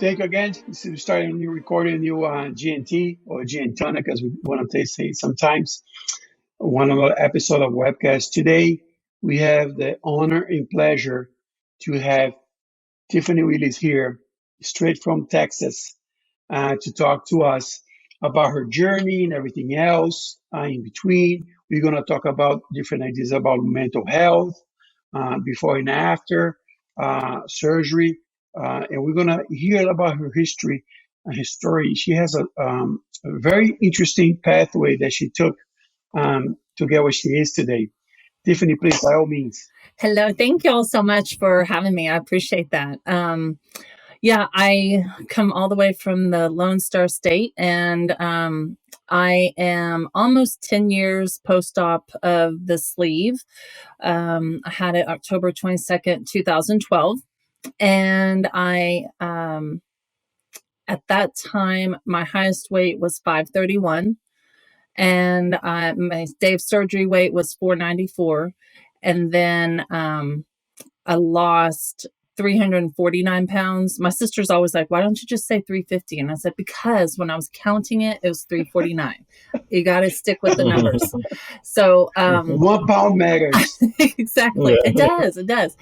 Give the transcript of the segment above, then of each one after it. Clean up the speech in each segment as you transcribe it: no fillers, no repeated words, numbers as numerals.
Thank you again. This is starting a new recording, a new GNT or GN Tonic, as we want to say sometimes. One of our episode of webcast. Today, we have the honor and pleasure to have Tiffany Willis here, straight from Texas, to talk to us about her journey and everything else in between. We're going to talk about different ideas about mental health, before and after surgery, and we're going to hear about her history and her story. She has a very interesting pathway that she took to get where she is today. Tiffany, please, by all means. Hello. Thank you all so much for having me. I appreciate that. Yeah, I come all the way from the Lone Star State, and I am almost 10 years post-op of the sleeve. I had it October 22nd, 2012. And I, at that time, my highest weight was 531. And my day of surgery weight was 494. And then I lost 349 pounds. My sister's always like, why don't you just say 350? And I said, because when I was counting it, it was 349. You got to stick with the numbers. So 1 pound matters. Exactly. Yeah. It does.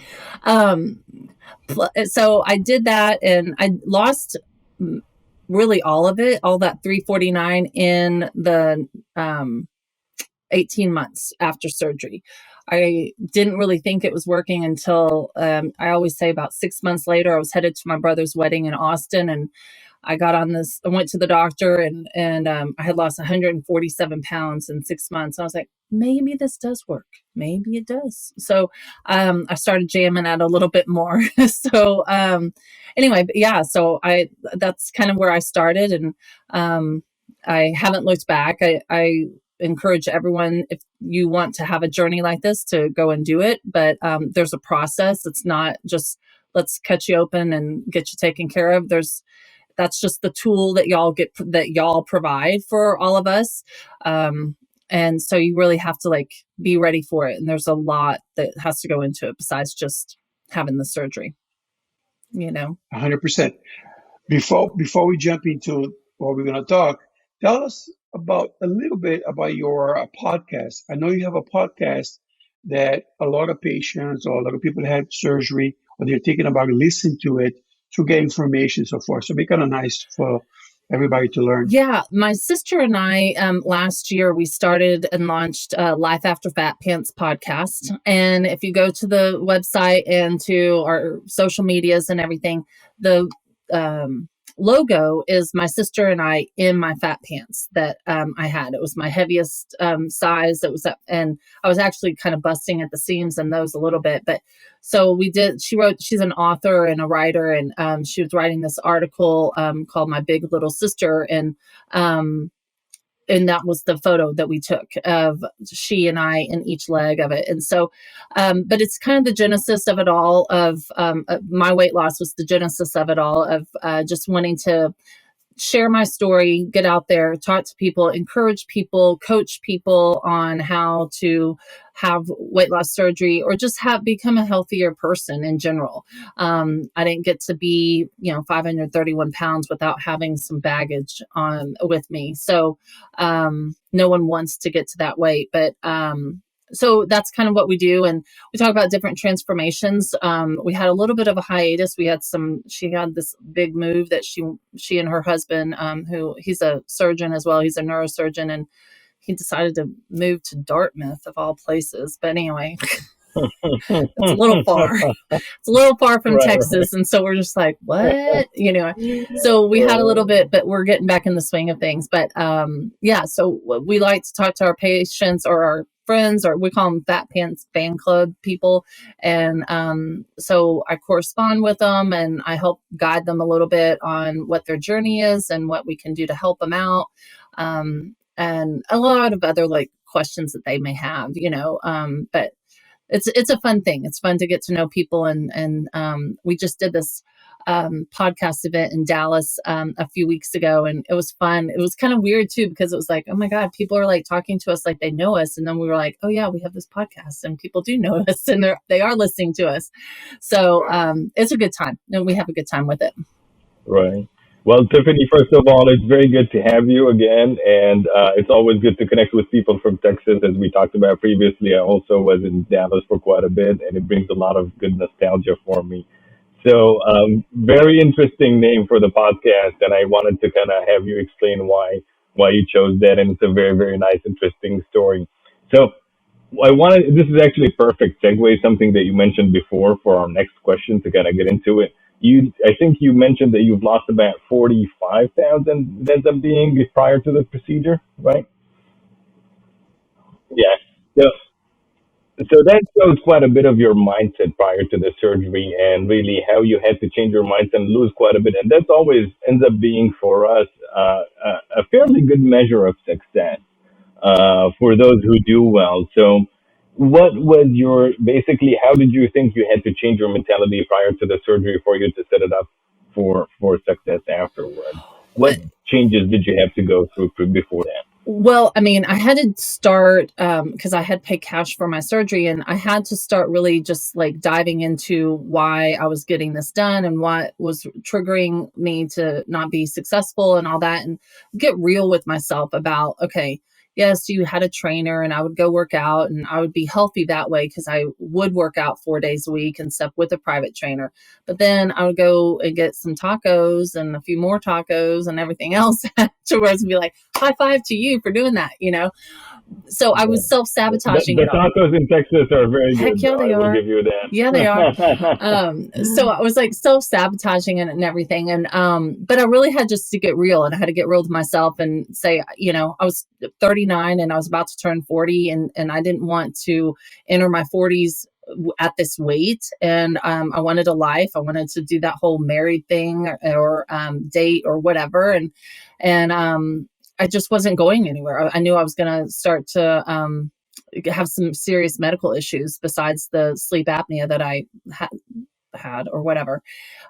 So I did that, and I lost really all of it, all that 349 in the 18 months after surgery. I didn't really think it was working until I always say about 6 months later. I was headed to my brother's wedding in Austin, and I got on this. I went to the doctor, and I had lost 147 pounds in 6 months. I was like, maybe this does work. Maybe it does. So I started jamming out a little bit more. So anyway, but yeah. So that's kind of where I started, and I haven't looked back. I encourage everyone, if you want to have a journey like this, to go and do it. But there's a process. It's not just let's cut you open and get you taken care of. That's just the tool that y'all provide for all of us. And so you really have to be ready for it. And there's a lot that has to go into it besides just having the surgery, 100%. Before we jump into what we're going to talk, tell us a little bit about your podcast. I know you have a podcast that a lot of patients or a lot of people that had surgery or they're thinking about listening to it to get information and so forth. So it'd be kind of nice for everybody to learn. Yeah. My sister and I, last year, we started and launched Life After Fat Pants podcast. And if you go to the website and to our social medias and everything, the logo is my sister and I in my fat pants that I had. It was my heaviest size. It was and I was actually kind of busting at the seams in those a little bit. But so she's an author and a writer, and she was writing this article called My Big Little Sister, and that was the photo that we took of she and I in each leg of it. And so, but it's kind of the genesis of it all, of my weight loss was the genesis of it all, of just wanting to share my story, get out there, talk to people, encourage people, coach people on how to have weight loss surgery or just become a healthier person in general. I didn't get to be, 531 pounds without having some baggage with me. So no one wants to get to that weight, but so that's kind of what we do. And we talk about different transformations. We had a little bit of a hiatus. She had this big move that she and her husband, who he's a surgeon as well. He's a neurosurgeon, and he decided to move to Dartmouth of all places. But anyway, it's a little far. It's a little far from Texas. And so we're just like, what? So we had a little bit, but we're getting back in the swing of things. But yeah, so we like to talk to our patients or our friends, or we call them Fat Pants Fan Club people. And so I correspond with them, and I help guide them a little bit on what their journey is and what we can do to help them out. And a lot of other questions that they may have, but it's a fun thing. It's fun to get to know people. And we just did this podcast event in Dallas a few weeks ago, and it was fun. It was kind of weird too, because it was like, oh my God, people are talking to us like they know us. And then we were like, oh yeah, we have this podcast and people do know us, and they are listening to us. So it's a good time, and we have a good time with it. Right. Well, Tiffany, first of all, it's very good to have you again, and it's always good to connect with people from Texas. As we talked about previously, I also was in Dallas for quite a bit, and it brings a lot of good nostalgia for me. So, very interesting name for the podcast, and I wanted to kind of have you explain why you chose that, and it's a very very nice, interesting story. So, I wanted this is actually a perfect segue, something that you mentioned before for our next question to kind of get into it. I think you mentioned that you've lost about 45,000 ends up being prior to the procedure, right? Yeah. So, so that shows quite a bit of your mindset prior to the surgery and really how you had to change your mindset and lose quite a bit. And that's always ends up being for us a fairly good measure of success for those who do well. So, what was your basically? How did you think you had to change your mentality prior to the surgery for you to set it up for success afterward? What changes did you have to go through before that? Well, I mean, I had to start because I had paid cash for my surgery, and I had to start really just like diving into why I was getting this done and what was triggering me to not be successful and all that, and get real with myself about, okay, yes, you had a trainer, and I would go work out, and I would be healthy that way because I would work out 4 days a week and stuff with a private trainer. But then I would go and get some tacos and a few more tacos and everything else afterwards and be like, high five to you for doing that, you know? So I was self sabotaging The it all. tacos in Texas are very Heck good, yeah, though. they I will are. give you Yeah, they are. that. So I was like self sabotaging it and everything. And, but I really had just to get real, and I had to get real with myself and say, you know, I was 39 and I was about to turn 40, and I didn't want to enter my 40s at this weight. And I wanted a life. I wanted to do that whole married thing or date or whatever. And I just wasn't going anywhere. I knew I was going to start to have some serious medical issues besides the sleep apnea that I had or whatever.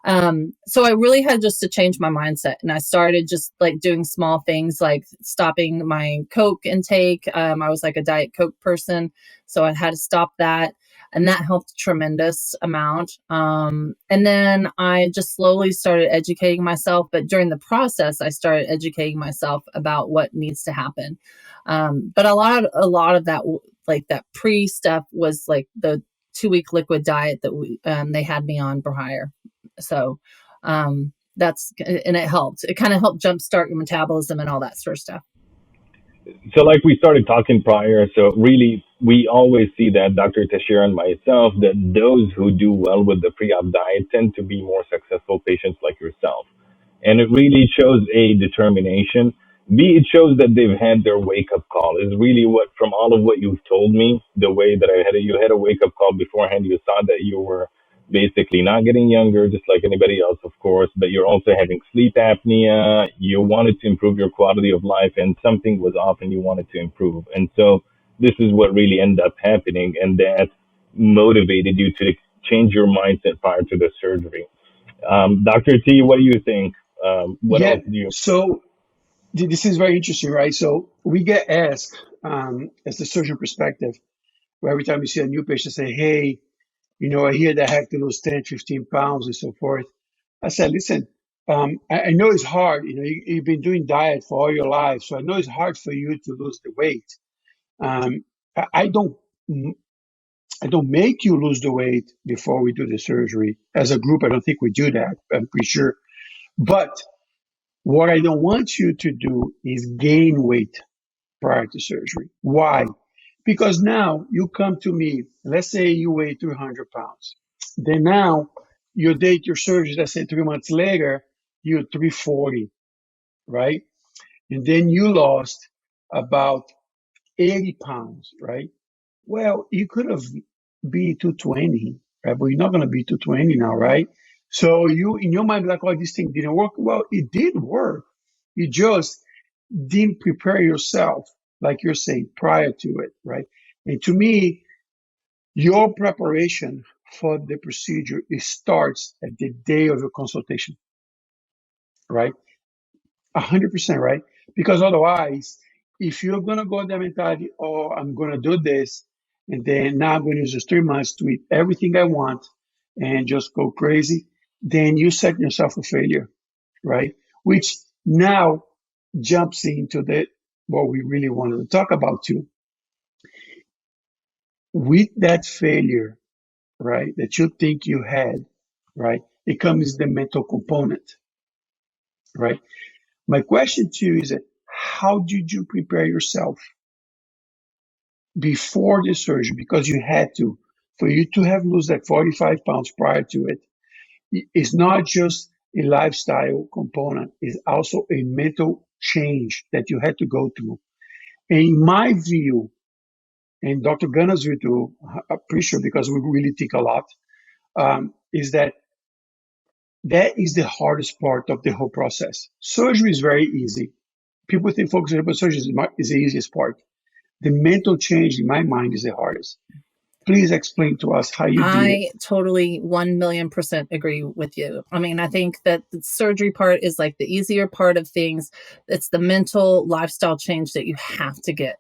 So I really had just to change my mindset, and I started just like doing small things like stopping my Coke intake. I was like a Diet Coke person, so I had to stop that. And that helped a tremendous amount. And then I just slowly started educating myself. But during the process, I started educating myself about what needs to happen. But a lot of that, like that pre stuff, was like the 2 week liquid diet that they had me on prior. So that's and it helped. It kind of helped jumpstart your metabolism and all that sort of stuff. So like we started talking prior, so really we always see that Dr. Teixeira and myself that those who do well with the pre-op diet tend to be more successful patients like yourself. And it really shows a determination. B, it shows that they've had their wake up call. Is really what from all of what you've told me, the way that you had a wake up call beforehand. You saw that you were basically not getting younger, just like anybody else, of course, but you're also having sleep apnea. You wanted to improve your quality of life, and something was off, and you wanted to improve. And so this is what really ended up happening, and that motivated you to change your mindset prior to the surgery. Dr. T, what do you think? What Yeah. else do you? So this is very interesting, right? So we get asked, as the surgeon perspective, where every time you see a new patient say, hey, I hear that I have to lose 10, 15 pounds and so forth. I said, listen, I know it's hard. You've been doing diet for all your life, so I know it's hard for you to lose the weight. Um, I don't, I don't make you lose the weight before we do the surgery. As a group, I don't think we do that. I'm pretty sure. But what I don't want you to do is gain weight prior to surgery. Why? Because now you come to me, let's say you weigh 300 pounds. Then now you date your surgery, let's say 3 months later, you're 340, right? And then you lost about 80 pounds, right? Well, you could have be 220, right? But you're not going to be 220 now, right? So you, in your mind, like, oh, this thing didn't work. Well, it did work. You just didn't prepare yourself, like you're saying, prior to it, right? And to me, your preparation for the procedure, it starts at the day of your consultation, right? 100%, right? Because otherwise, if you're gonna go with that mentality, oh, I'm gonna do this, and then now I'm gonna use those 3 months to eat everything I want and just go crazy, then you set yourself for failure. right? Which now jumps into the what we really wanted to talk about too. With that failure, right, that you think you had, right, it comes the mental component, right? My question to you is that how did you prepare yourself before the surgery? Because you had to. For you to have lost that 45 pounds prior to it, it's not just a lifestyle component, it's also a mental change that you had to go through. And in my view, and Dr. Gunner's view too, I'm pretty sure because we really think a lot, is that that is the hardest part of the whole process. Surgery is very easy. People think focusing on surgery is the easiest part. The mental change in my mind is the hardest. Please explain to us how you did it. I totally 1,000,000% agree with you. I mean, I think that the surgery part is like the easier part of things. It's the mental lifestyle change that you have to get.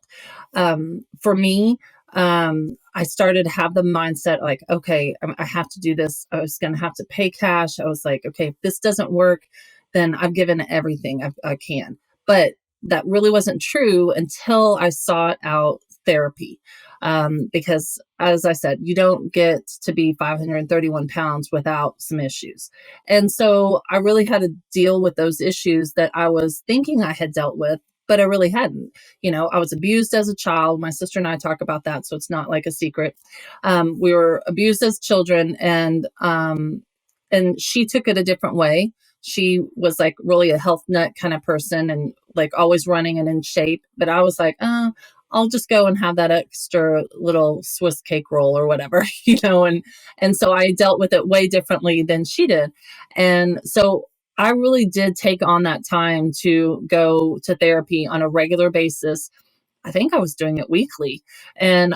For me, I started to have the mindset like, okay, I have to do this. I was going to have to pay cash. I was like, okay, if this doesn't work, then I've given everything I can. But that really wasn't true until I sought out therapy. Because as I said, you don't get to be 531 pounds without some issues. And so I really had to deal with those issues that I was thinking I had dealt with, but I really hadn't. You know, I was abused as a child. My sister and I talk about that, so it's not like a secret. We were abused as children, and she took it a different way. She was like really a health nut kind of person and like always running and in shape. But I was like, I'll just go and have that extra little Swiss cake roll or whatever, you know, and so I dealt with it way differently than she did. And so I really did take on that time to go to therapy on a regular basis. I think I was doing it weekly, and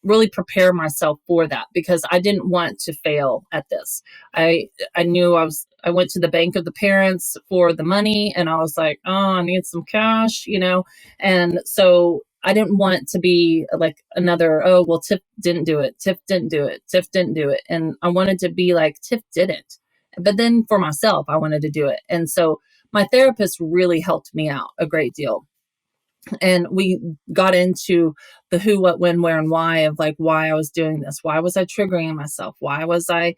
really prepare myself for that because I didn't want to fail at this. I knew I went to the bank of the parents for the money, and I was like, oh, I need some cash, you know, and so I didn't want to be like another, oh, well, Tiff didn't do it. Tiff didn't do it. Tiff didn't do it. And I wanted to be like, Tiff did it. But then for myself, I wanted to do it. And so my therapist really helped me out a great deal. And we got into the who, what, when, where, and why of like why I was doing this. Why was I triggering myself? Why was I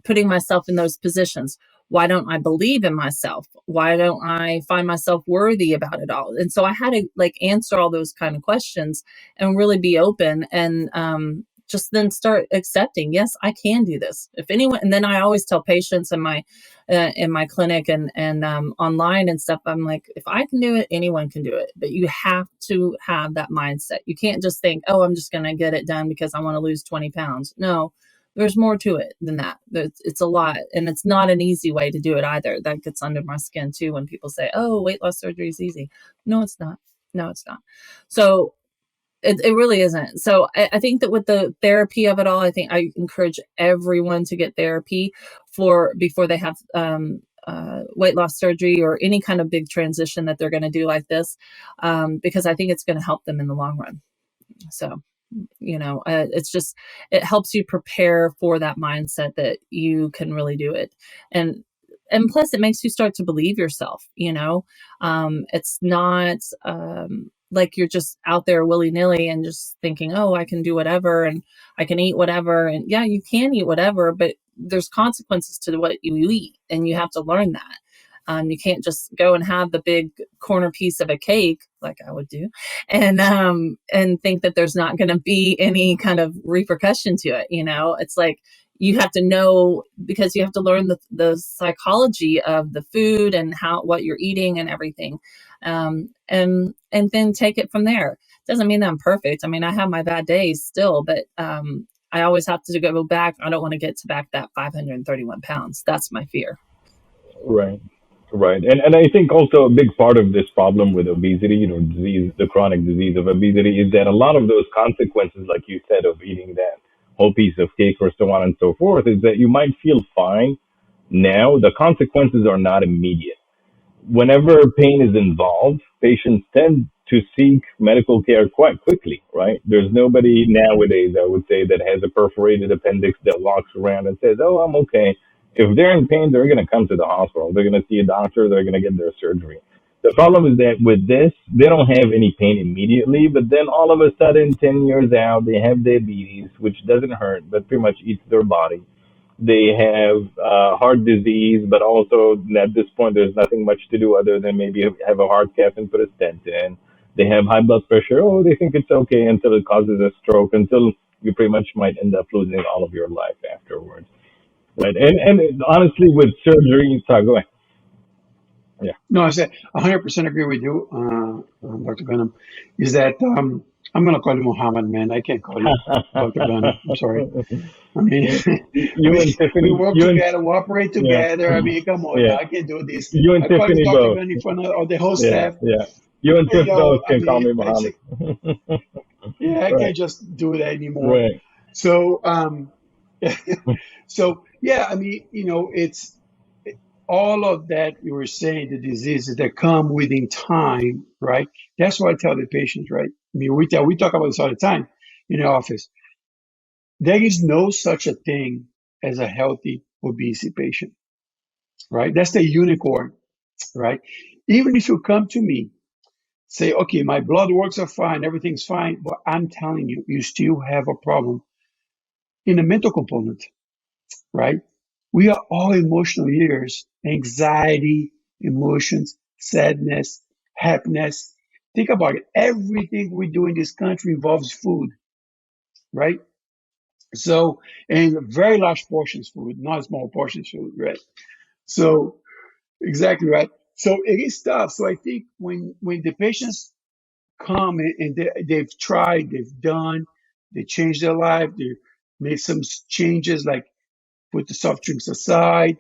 putting myself in those positions? Why don't I believe in myself? Why don't I find myself worthy about it all? And so I had to like answer all those kind of questions and really be open and just then start accepting, yes, I can do this. If anyone, and then I always tell patients in my clinic and online and stuff, I'm like, if I can do it, anyone can do it. But you have to have that mindset. You can't just think, oh, I'm just going to get it done because I want to lose 20 pounds. No, there's more to it than that. It's a lot, and it's not an easy way to do it either. That gets under my skin too when people say, oh, weight loss surgery is easy. No, it's not. No, it's not. So it really isn't. So I think that with the therapy of it all, I think I encourage everyone to get therapy before they have weight loss surgery or any kind of big transition that they're going to do like this, because I think it's going to help them in the long run. So, you know, it helps you prepare for that mindset that you can really do it. And plus it makes you start to believe yourself, you know. It's not like you're just out there willy-nilly and just thinking, oh, I can do whatever and I can eat whatever. And yeah, you can eat whatever, but there's consequences to what you eat, and you have to learn that. You can't just go and have the big corner piece of a cake like I would do, and think that there's not going to be any kind of repercussion to it. You know, it's like you have to know, because you have to learn the psychology of the food and what you're eating and everything, and then take it from there. Doesn't mean that I'm perfect. I mean, I have my bad days still, but I always have to go back. I don't want to get to back that 531 pounds. That's my fear. Right. Right. And I think also a big part of this problem with obesity, disease, the chronic disease of obesity, is that a lot of those consequences, like you said, of eating that whole piece of cake or so on and so forth, is that you might feel fine now. The consequences are not immediate. Whenever pain is involved, patients tend to seek medical care quite quickly, right? There's nobody nowadays, I would say, that has a perforated appendix that walks around and says, oh, I'm okay. If they're in pain, they're going to come to the hospital. They're going to see a doctor. They're going to get their surgery. The problem is that with this, they don't have any pain immediately, but then all of a sudden, 10 years out, they have diabetes, which doesn't hurt, but pretty much eats their body. They have heart disease, but also at this point, there's nothing much to do other than maybe have a heart cath and put a stent in. They have high blood pressure. Oh, they think it's okay until it causes a stroke, until you pretty much might end up losing all of your life afterwards. Right. And honestly, with surgery, sorry, go ahead. Yeah. No, I said 100% agree with you, Dr. Gunham. Is that I'm going to call you Muhammad, man. I can't call you Dr. Gunham. I'm sorry. I mean, You and we Tiffany, work you and together, we operate yeah, together. I mean, come on yeah, now, I can't do this. you and I call you Tiffany Dr. both. Gunham in front of the whole Yeah, staff. yeah. You and Hey, Tiff both yo, I can call mean, me Muhammad. yeah, I Right, can't just do that anymore. right. So, so yeah, I mean, it's all of that you were saying, the diseases that come within time, right? That's what I tell the patients, right? I mean, we talk about this all the time in the office. There is no such a thing as a healthy obesity patient, right? That's the unicorn, right? Even if you come to me, say, okay, my blood works are fine, everything's fine, but I'm telling you, you still have a problem in the mental component, right? We are all emotional eaters, anxiety, emotions, sadness, happiness. Think about it. Everything we do in this country involves food, right? So, and very large portions food, not small portions food, right? So, exactly right. So it is tough. So I think when the patients come and they've tried, they've done, they changed their life, they made some changes like put the soft drinks aside,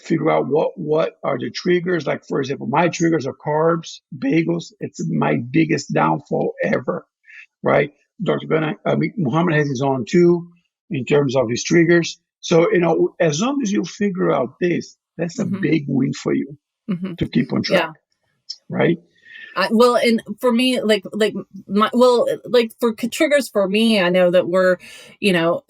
figure out what are the triggers. Like for example, my triggers are carbs, bagels. It's my biggest downfall ever, right? Dr. Ben, I mean, Muhammad has his own too in terms of his triggers. So as long as you figure out this, that's a Hmm. big win for you Hmm. to keep on track, Yeah. right? Well, and for me, like for triggers for me, I know that you know,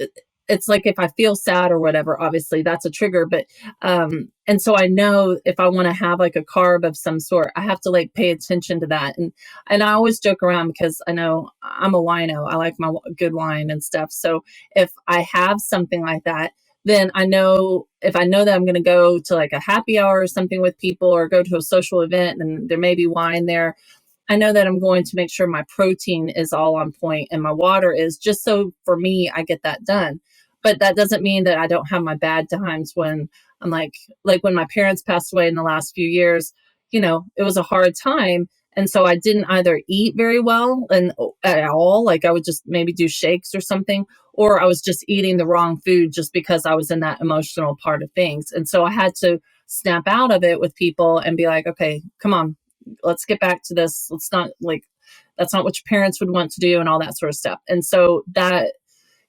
it's like if I feel sad or whatever, obviously that's a trigger. But and so I know if I want to have like a carb of some sort, I have to like pay attention to that. And I always joke around because I know I'm a wino. I like my good wine and stuff. So if I have something like that, then I know if I know that I'm going to go to like a happy hour or something with people or go to a social event and there may be wine there, I know that I'm going to make sure my protein is all on point and my water is, just so for me, I get that done. But that doesn't mean that I don't have my bad times when I'm like when my parents passed away in the last few years, it was a hard time. And so I didn't either eat very well and at all, like I would just maybe do shakes or something, or I was just eating the wrong food just because I was in that emotional part of things. And so I had to snap out of it with people and be like, okay, come on, let's get back to this. Let's not like, that's not what your parents would want to do and all that sort of stuff. And so that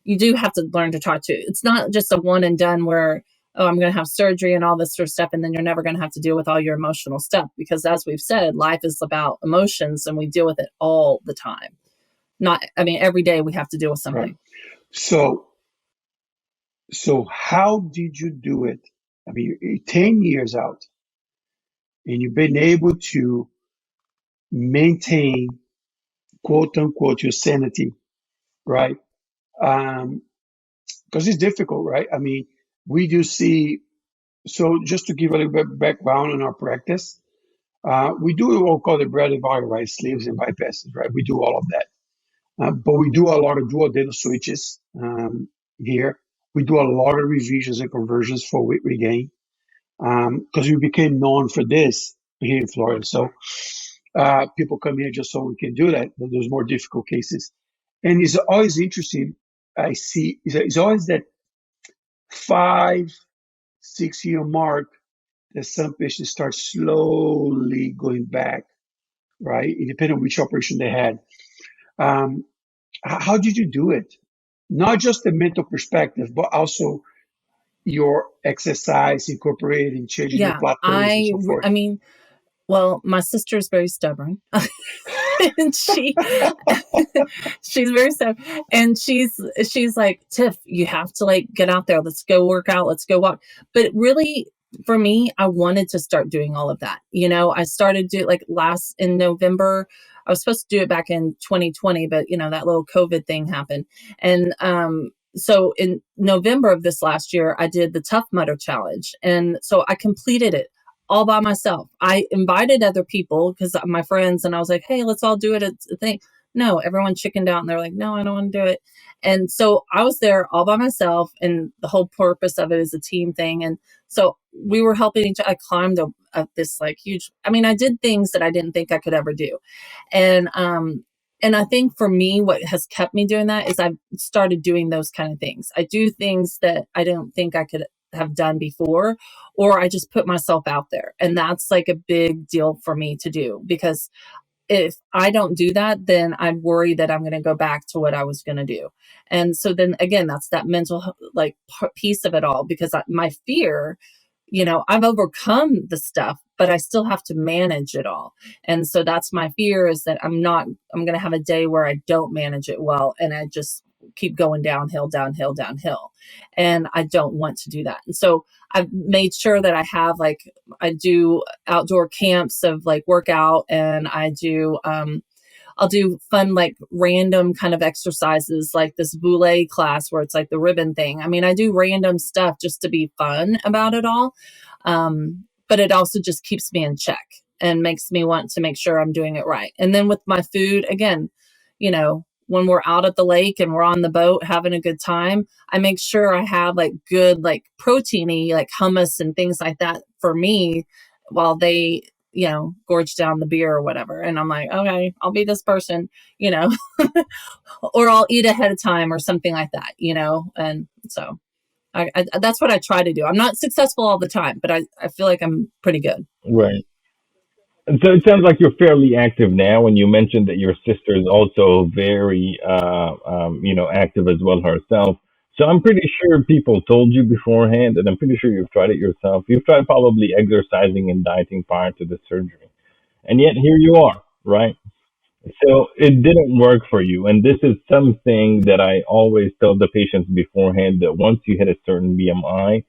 you do have to learn to talk to. It's not just a one and done where, oh, I'm going to have surgery and all this sort of stuff. And then you're never going to have to deal with all your emotional stuff. Because as we've said, life is about emotions and we deal with it all the time. I mean, every day we have to deal with Right. something. So, so how did you do it? I mean, you're 10 years out and you've been able to maintain quote unquote your sanity, right? Because it's difficult, right? I mean, we do see. So just to give a little bit background on our practice, we do what we call the bread and butter, right? Sleeves and bypasses, right? We do all of that. But we do a lot of duodenal switches here. We do a lot of revisions and conversions for weight regain because we became known for this here in Florida. So people come here just so we can do that. But there's more difficult cases. And it's always interesting. I see it's always that 5, 6 year mark that some patients start slowly going back, right? It depends on which operation they had. Um, how did you do it? Not just the mental perspective, but also your exercise, incorporating, changing your Yeah. plateaus and so forth. I mean, well, my sister is very stubborn. And she's very sad. And she's like, Tiff, you have to like get out there. Let's go work out. Let's go walk. But really, for me, I wanted to start doing all of that. I started do like last in November. I was supposed to do it back in 2020, but that little COVID thing happened. And so in November of this last year, I did the Tough Mudder Challenge. And so I completed it all by myself. I invited other people because my friends, and I was like, hey, let's all do it. It's a thing. No, everyone chickened out and they're like, no, I don't want to do it. And so I was there all by myself, and the whole purpose of it is a team thing. And so we were helping each other. I climbed this like huge, I did things that I didn't think I could ever do. And I think for me, what has kept me doing that is I've started doing those kind of things. I do things that I don't think I could have done before, or I just put myself out there. And that's like a big deal for me to do, because if I don't do that, then I'd worry that I'm going to go back to what I was going to do. And so then again, that's that mental like piece of it all, because my fear, I've overcome the stuff, but I still have to manage it all. And so that's my fear, is that I'm going to have a day where I don't manage it well, and I just keep going downhill, downhill, downhill. And I don't want to do that. And so I've made sure that I do outdoor camps of like workout, and I'll do fun, like random kind of exercises, like this boule class where it's like the ribbon thing. I do random stuff just to be fun about it all. But it also just keeps me in check and makes me want to make sure I'm doing it right. And then with my food, again, when we're out at the lake and we're on the boat having a good time, I make sure I have like good, like proteiny, like hummus and things like that for me, while they, gorge down the beer or whatever. And I'm like, okay, I'll be this person, or I'll eat ahead of time or something like that, And so I that's what I try to do. I'm not successful all the time, but I feel like I'm pretty good. Right. And so it sounds like you're fairly active now, and you mentioned that your sister is also very, active as well herself. So I'm pretty sure people told you beforehand, and I'm pretty sure you've tried it yourself. You've tried probably exercising and dieting prior to the surgery, and yet here you are, right? So it didn't work for you, and this is something that I always tell the patients beforehand, that once you hit a certain BMI,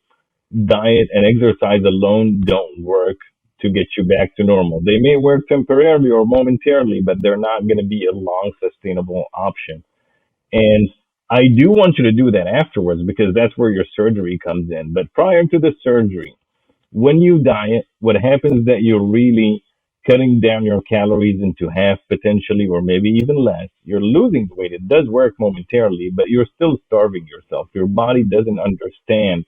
diet and exercise alone don't work to get you back to normal. They may work temporarily or momentarily, but they're not going to be a long sustainable option. And I do want you to do that afterwards, because that's where your surgery comes in. But prior to the surgery, when you diet, what happens is that you're really cutting down your calories into half potentially, or maybe even less. You're losing weight. It does work momentarily, but you're still starving yourself. Your body doesn't understand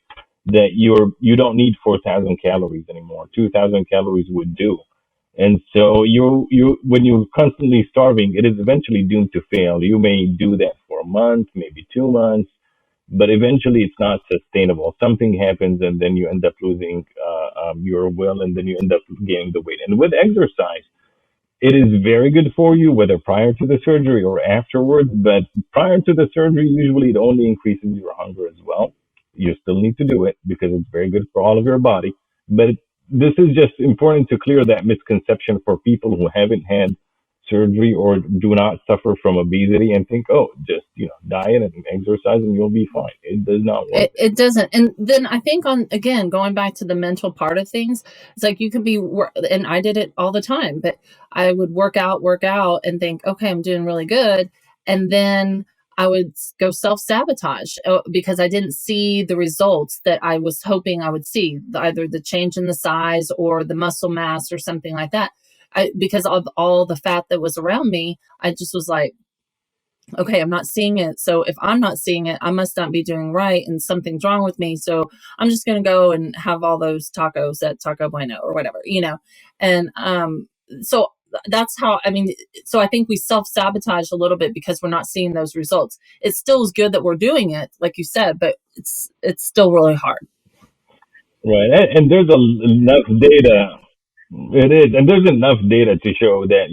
that you don't need 4,000 calories anymore. 2,000 calories would do. And so you when you're constantly starving, it is eventually doomed to fail. You may do that for a month, maybe 2 months, but eventually it's not sustainable. Something happens, and then you end up losing your will, and then you end up gaining the weight. And with exercise, it is very good for you, whether prior to the surgery or afterwards. But prior to the surgery, usually it only increases your hunger as well. You still need to do it because it's very good for all of your body. But this is just important to clear that misconception for people who haven't had surgery or do not suffer from obesity and think, oh, just diet and exercise and you'll be fine. It does not work. It doesn't. And then I think again, going back to the mental part of things, it's like you can be, and I did it all the time, but I would work out and think, okay, I'm doing really good. And then I would go self-sabotage because I didn't see the results that I was hoping I would see, either the change in the size or the muscle mass or something like that. Because of all the fat that was around me, I just was like, okay, I'm not seeing it. So if I'm not seeing it, I must not be doing right, and something's wrong with me. So I'm just going to go and have all those tacos at Taco Bueno or whatever, And so that's how, so I think we self-sabotage a little bit because we're not seeing those results. It still is good that we're doing it, like you said, but it's still really hard. Right. And there's enough data. It is, and there's enough data to show that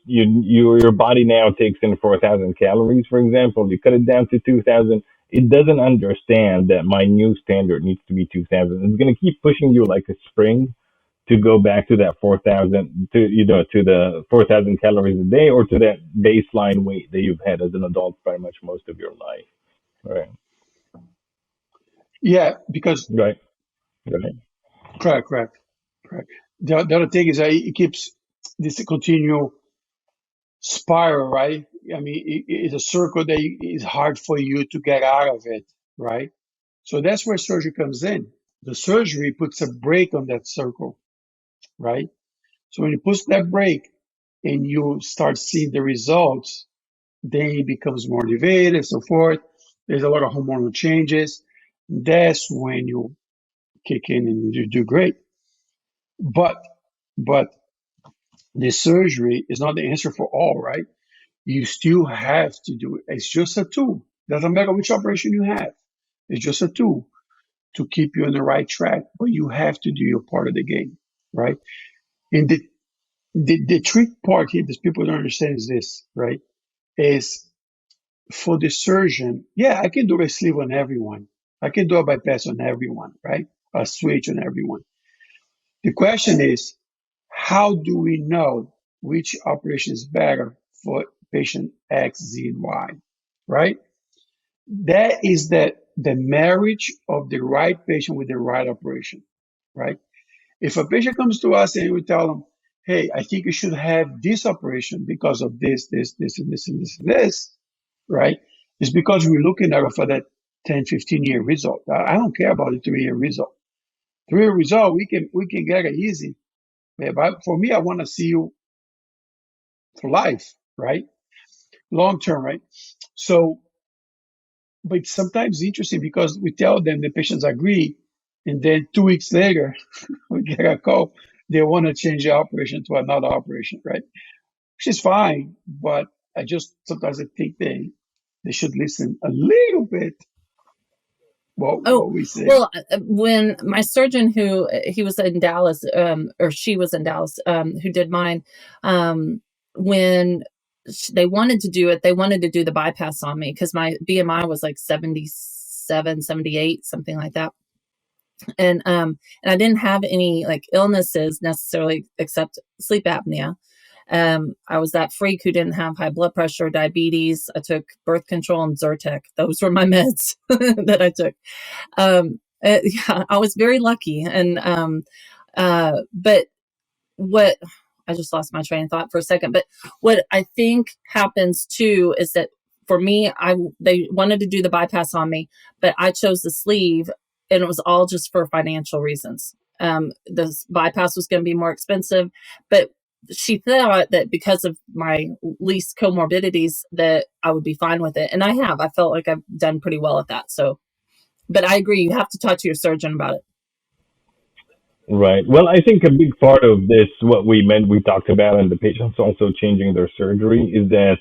your body now takes in 4,000 calories, for example. You cut it down to 2,000. It doesn't understand that my new standard needs to be 2,000. It's going to keep pushing you like a spring to go back to that 4,000 to the 4,000 calories a day, or to that baseline weight that you've had as an adult pretty much most of your life. Right. Yeah, because Right. Right. correct, correct, correct. The other thing is that it keeps this continual spiral, right? I mean, it's a circle that is hard for you to get out of it, right? So that's where surgery comes in. The surgery puts a break on that circle, right? So when you push that brake and you start seeing the results, then it becomes more motivated and so forth. There's a lot of hormonal changes. That's when you kick in and you do great. But but the surgery is not the answer for all, right? You still have to do it. It's just a tool. Doesn't matter which operation you have. It's just a tool to keep you on the right track, but you have to do your part of the game, right? And the trick part here that people don't understand is this, right? Is for the surgeon, yeah, I can do a sleeve on everyone. I can do a bypass on everyone, right? A switch on everyone. The question is, how do we know which operation is better for patient X, Z, and Y, right? That is the marriage of the right patient with the right operation, right? If a patient comes to us and we tell them, hey, I think you should have this operation because of this, and this, and this, and this, right? It's because we're looking at it for that 10, 15-year result. I don't care about the 3-year result. 3-year result, we can get it easy. But for me, I want to see you for life, right? Long term, right? So, but sometimes it's interesting because we tell them the patients agree, and then 2 weeks later, we get a call. They want to change the operation to another operation, right? Which is fine, but I just sometimes I think they should listen a little bit Oh, what we say. well, when my surgeon, who he was in Dallas, or she was in Dallas, who did mine, when they wanted to do it, they wanted to do the bypass on me because my BMI was like 77, 78, something like that. And I didn't have any like illnesses necessarily except sleep apnea. I was that freak who didn't have high blood pressure, diabetes. I took birth control and Zyrtec. Those were my meds that I took. Yeah, I was very lucky. But what I just lost my train of thought for a second. But what I think happens too is that for me, they wanted to do the bypass on me, but I chose the sleeve, and it was all just for financial reasons. The bypass was going to be more expensive, but she thought that because of my least comorbidities that I would be fine with it, and I felt like I've done pretty well at that. So, but I agree, you have to talk to your surgeon about it. Right. Well, I think a big part of this, what we talked about, and the patients also changing their surgery, is that,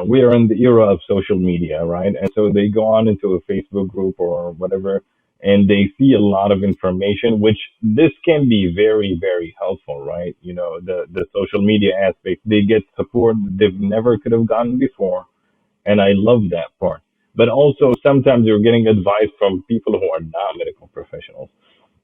we are in the era of social media, right? And so they go on into a Facebook group or whatever, and they see a lot of information, which this can be very, very helpful, right? The social media aspect, they get support they've never could have gotten before. And I love that part. But also sometimes you're getting advice from people who are not medical professionals.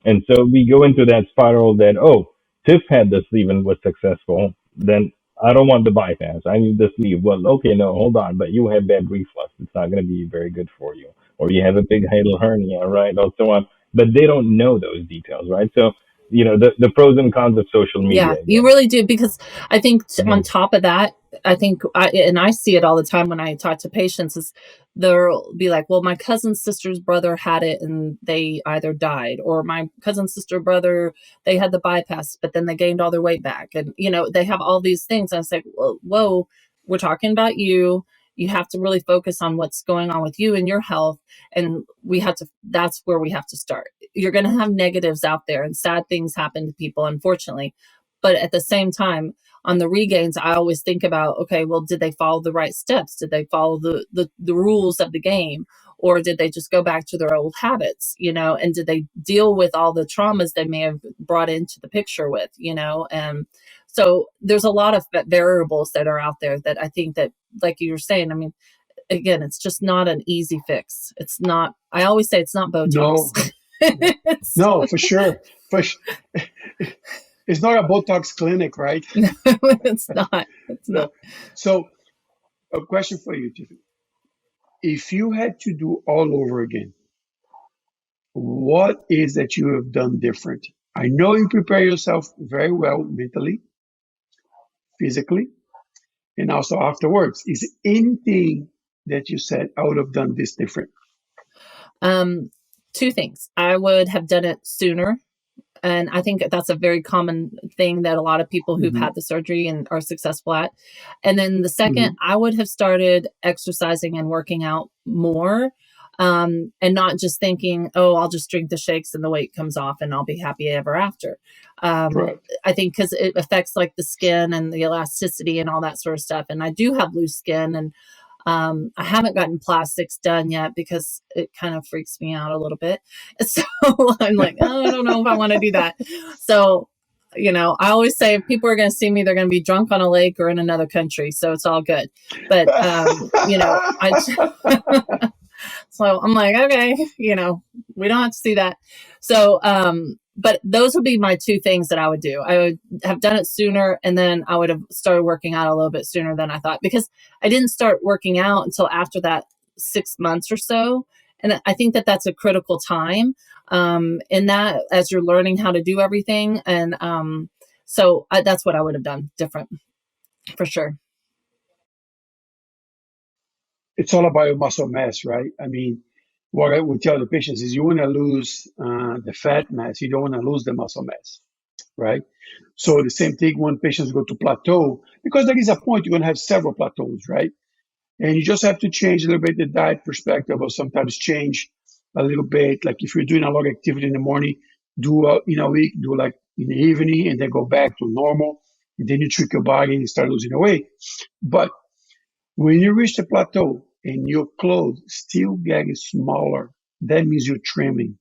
And so we go into that spiral that, oh, Tiff had the sleeve and was successful. Then I don't want the bypass. I need the sleeve. Well, okay, no, hold on. But you have bad reflux. It's not going to be very good for you. Or you have a big hiatal hernia, right? Or so on. But they don't know those details, right? So, the pros and cons of social Yeah, media you again. really do, because I think on Mhm. top of that, I think I see it all the time when I talk to patients is they'll be like, well, my cousin's sister's brother had it and they either died, or my cousin's sister brother, they had the bypass, but then they gained all their weight back. And, they have all these things. And I say, well, whoa, we're talking about you. You have to really focus on what's going on with you and your health. And that's where we have to start. You're going to have negatives out there and sad things happen to people, unfortunately. But at the same time, on the regains, I always think about, okay, well, did they follow the right steps? Did they follow the rules of the game? Or did they just go back to their old habits, and did they deal with all the traumas they may have brought into the picture with, and so there's a lot of variables that are out there that I think that, like you were saying, I mean, again, it's just not an easy fix. It's not, I always say it's not Botox. No, It's, no, for sure, for It's not a Botox clinic, right? It's not. It's not. So, a question for you, Tiffany. If you had to do all over again, what is that you have done different? I know you prepare yourself very well mentally, physically, and also afterwards. Is anything that you said I would have done this different? Two things. I would have done it sooner. And I think that's a very common thing that a lot of people who've Mm-hmm. had the surgery and are successful at. And then the second, Mm-hmm. I would have started exercising and working out more. And not just thinking, oh, I'll just drink the shakes and the weight comes off and I'll be happy ever after. Correct. I think because it affects like the skin and the elasticity and all that sort of stuff. And I do have loose skin, and I haven't gotten plastics done yet because it kind of freaks me out a little bit. So I'm like, oh, I don't know if I want to do that. So, I always say if people are going to see me, they're going to be drunk on a lake or in another country. So it's all good. But, so I'm like, okay, we don't have to see that. So, but those would be my two things that I would do. I would have done it sooner, and then I would have started working out a little bit sooner than I thought, because I didn't start working out until after that 6 months or so. And I think that that's a critical time in that, as you're learning how to do everything. And so that's what I would have done different, for sure. It's all about your muscle mass, right? I mean, what I would tell the patients is you want to lose the fat mass. You don't want to lose the muscle mass, right? So the same thing when patients go to plateau, because there is a point you're going to have several plateaus, right? And you just have to change a little bit the diet perspective, or sometimes change a little bit. Like if you're doing a lot of activity in the morning, do in a week, do like in the evening, and then go back to normal. And then you trick your body and start losing the weight. But when you reach the plateau and your clothes still getting smaller, that means you're trimming,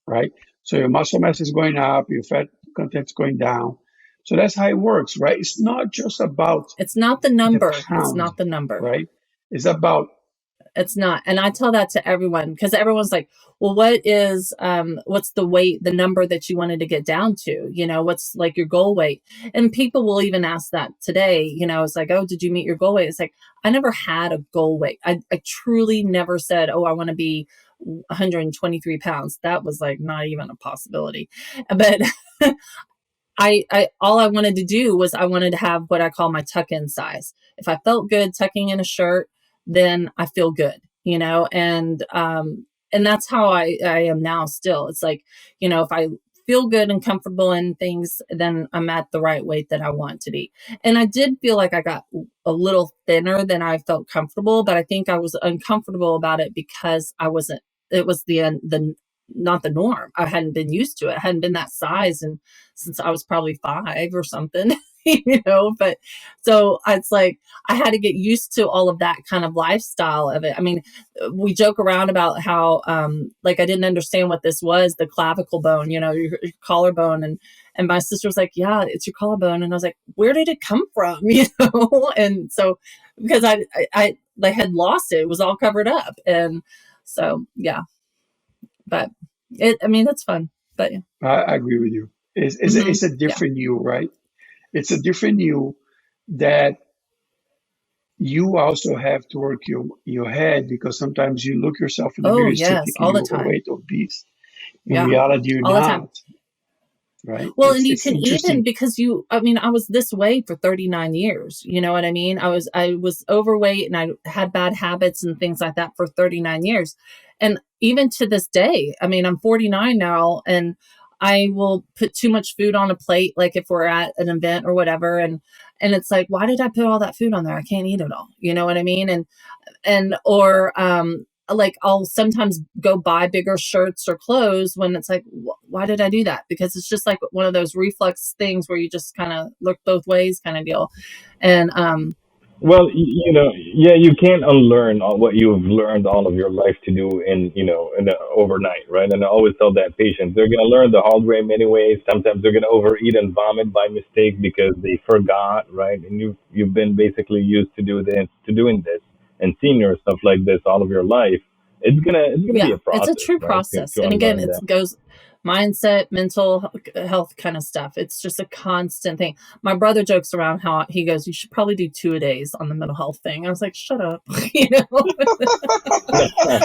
right? So your muscle mass is going up, your fat content's going down. So that's how it works, right? It's not just about It's not the the number. It's pound, not the number. right? It's about It's not. And I tell that to everyone, because everyone's like, well, what's the weight, the number that you wanted to get down to? What's like your goal weight? And people will even ask that today. It's like, oh, did you meet your goal weight? It's like, I never had a goal weight. I truly never said, oh, I want to be 123 pounds. That was like not even a possibility. But I all I wanted to do was I wanted to have what I call my tuck-in size. If I felt good tucking in a shirt, then I feel good, and that's how I am now still. It's like, if I feel good and comfortable in things, then I'm at the right weight that I want to be. And I did feel like I got a little thinner than I felt comfortable, but I think I was uncomfortable about it because it was the not the norm. I hadn't been used to it. I hadn't been that size and since I was probably 5 or something, but so it's like I had to get used to all of that kind of lifestyle of it. I mean, we joke around about how like I didn't understand what this was, the clavicle bone, your collarbone, and my sister was like, yeah, it's your collarbone. And I was like, where did it come from? And so because I had lost it was all covered up. And so, yeah, but it's fun, but yeah. I agree with you. It's a different you, right? It's a different you that you also have to work your head, because sometimes you look yourself in the mirror, Oh, you're still yes, thinking all the you're time. overweight, obese. In Yeah, reality, you're all the time. not, right? Well, and you It's can even, interesting. because I was this way for 39 years. You know what I mean? I was overweight and I had bad habits and things like that for 39 years. And even to this day, I'm 49 now, and I will put too much food on a plate, like if we're at an event or whatever. And it's like, why did I put all that food on there? I can't eat it all. You know what I mean? Or like I'll sometimes go buy bigger shirts or clothes when it's like, why did I do that? Because it's just like one of those reflex things where you just kind of look both ways kind of deal. And Well, yeah, you can't unlearn all what you've learned all of your life to do in overnight, right? And I always tell that patient they're gonna learn the hard way in many ways. Sometimes they're gonna overeat and vomit by mistake because they forgot, right? And you've been basically used to doing this and seeing your stuff like this all of your life. It's gonna be yeah, a it's a process, true right? process. To And again, unlearn it that. goes mindset, mental health kind of stuff. It's just a constant thing. My brother jokes around how he goes, you should probably do 2-a-days on the mental health thing. I was like, shut up. I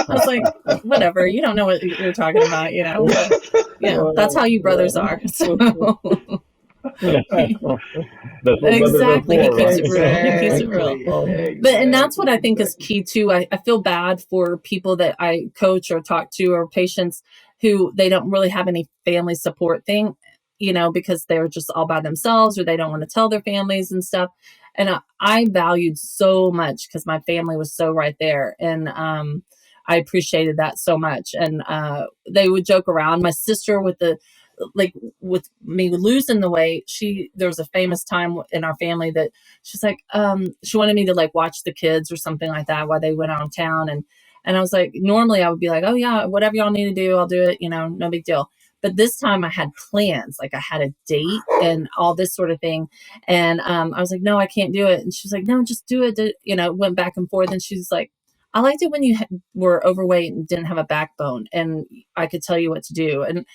was like, whatever, you don't know what you're talking about, but, that's how you brothers are. So That's what exactly, he keeps right? it real. He keeps it real. But and that's what I think is key too. I feel bad for people that I coach or talk to, or patients who they don't really have any family support thing, because they're just all by themselves, or they don't want to tell their families and stuff. And I valued so much because my family was so right there, and I appreciated that so much. And they would joke around. My sister with me losing the weight, there was a famous time in our family that she's like, she wanted me to watch the kids or something like that while they went out of town. And I was like, normally I would be like, oh yeah, whatever y'all need to do, I'll do it, no big deal. But this time I had plans, I had a date and all this sort of thing. And I was like, no, I can't do it. And she was like, no, just do it. Went back and forth. And she's like, I liked it when you were overweight and didn't have a backbone and I could tell you what to do. And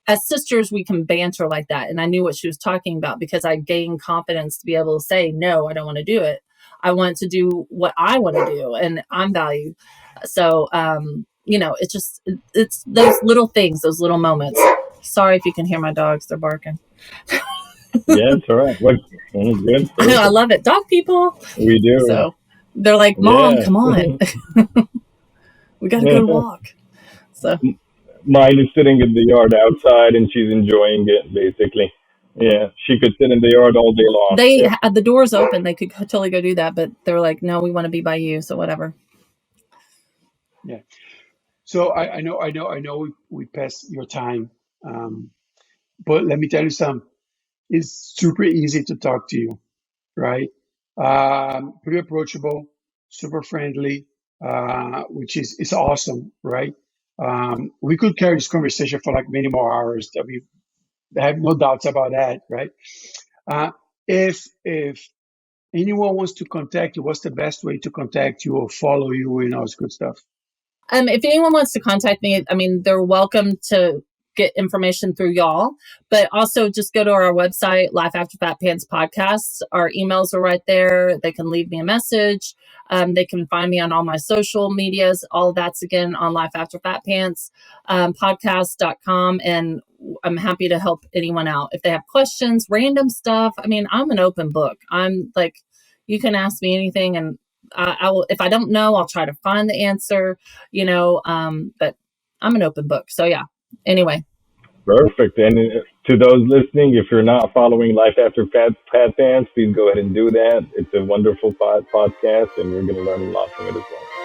as sisters, we can banter like that. And I knew what she was talking about because I gained confidence to be able to say, no, I don't want to do it. I want to do what I want to do and I'm valued. So, it's those little things, those little moments. Sorry if you can hear my dogs, they're barking. Yeah, it's all right. Good. I love it. Dog people. We do. So they're like, Mom, come on. We got to go walk. So mine is sitting in the yard outside and she's enjoying it basically. Yeah, she could sit in the yard all day long. They had the doors open, they could totally go do that, but they're like, no, we want to be by you, so whatever. Yeah. So I know we passed your time, but let me tell you something. It's super easy to talk to you, right? Pretty approachable, super friendly, which is awesome, right? We could carry this conversation for many more hours. I have no doubts about that, right? If anyone wants to contact you, what's the best way to contact you or follow you and all this good stuff? If anyone wants to contact me, they're welcome to get information through y'all, but also just go to our website, Life After Fat Pants Podcasts. Our emails are right there. They can leave me a message. They can find me on all my social medias. All of that's again on Life After Fat Pants podcast.com. And I'm happy to help anyone out. If they have questions, random stuff, I'm an open book. I'm like, you can ask me anything and I will, if I don't know, I'll try to find the answer, but I'm an open book. So yeah, anyway. Perfect. And to those listening, if you're not following Life After Fat Pants, please go ahead and do that. It's a wonderful podcast and you're going to learn a lot from it as well.